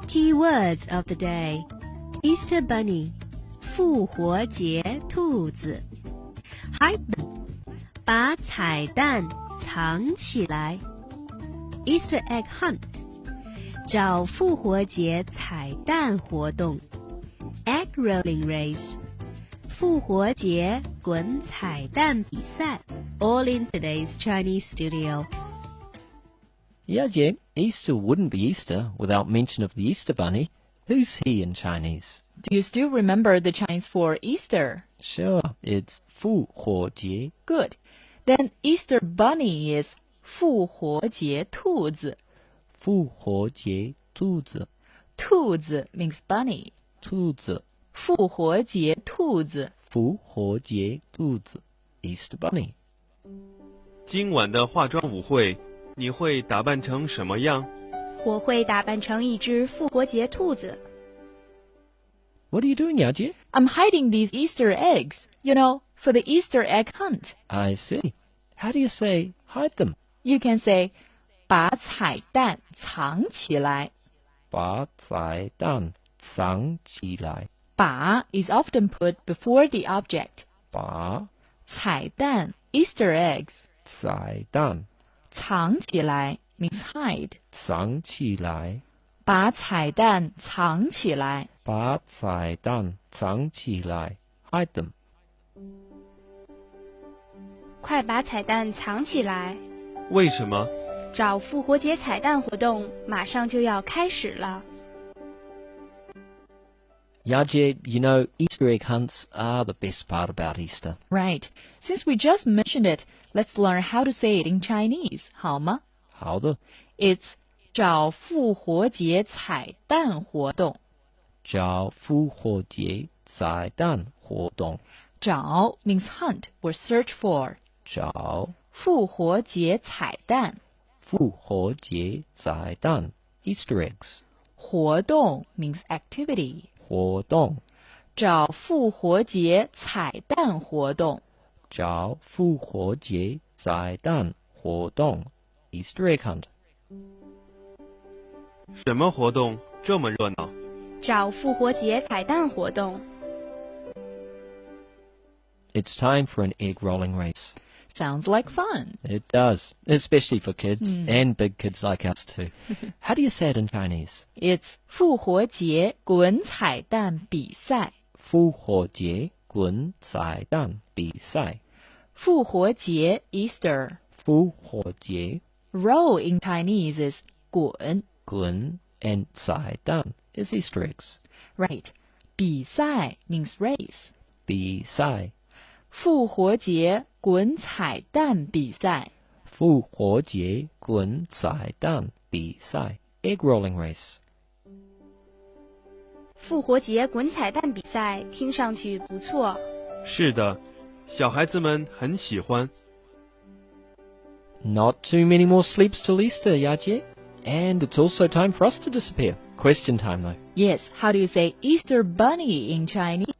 Key words of the day: Easter bunny, 复活节兔子 Hide them, 把彩蛋藏起来 Easter egg hunt, 找复活节彩蛋活动 Egg rolling race, 复活节滚彩蛋比赛 All in today's Chinese studio. Yeah, Jim, Easter wouldn't be Easter without mention of the Easter Bunny. Who's he in Chinese? Do you still remember the Chinese for Easter? Sure, it's 复活节. Good. Then Easter Bunny is 复活节兔子. 复活节兔子. 兔子 means bunny. 兔子. 复活节兔子. 复活节兔子. Easter Bunny. 今晚的化妆舞会，你会打扮成什么样？我会打扮成一只复活节兔子。What are you doing, Yaji? I'm hiding these Easter eggs, for the Easter egg hunt. I see. How do you say hide them? You can say 把彩蛋藏起来. 把彩蛋藏起来. 把 is often put before the object. 把彩蛋 Easter eggs. 彩蛋藏起来 means hide. 藏起来. 把彩蛋藏起来. 把彩蛋藏起来. Hide them. 快把彩蛋藏起来！为什么？找复活节彩蛋活动马上就要开始了。Yaji, Easter egg hunts are the best part about Easter. Right. Since we just mentioned it, let's learn how to say it in Chinese, 好吗？好的。It's 找复活节彩蛋活动。找复活节彩蛋活动。找 means hunt or search for. 找复活节彩蛋。复活节彩蛋 Easter eggs. 活动 means activity. 活动。找复活节彩蛋活动。找复活节彩蛋活动 Easter egg hunt. 什么活动这么热闹？找复活节彩蛋活动。It's time for an egg rolling race. Sounds like fun. It does, especially for kids and big kids like us too. How do you say it in Chinese? It's 复活节滚彩蛋比赛。复活节滚彩蛋比赛。复活节 Easter. 复活节 Roll in Chinese is 滚。滚 and 彩蛋 is Easter eggs. Right. 比赛 means race. 比赛。复活节滚彩蛋比赛。复活节滚彩蛋比赛 egg rolling race. 复活节滚彩蛋比赛听上去不错。是的，小孩子们很喜欢。Not too many more sleeps till Easter, Yaji. And it's also time for us to disappear. Question time, though. Yes, how do you say Easter Bunny in Chinese?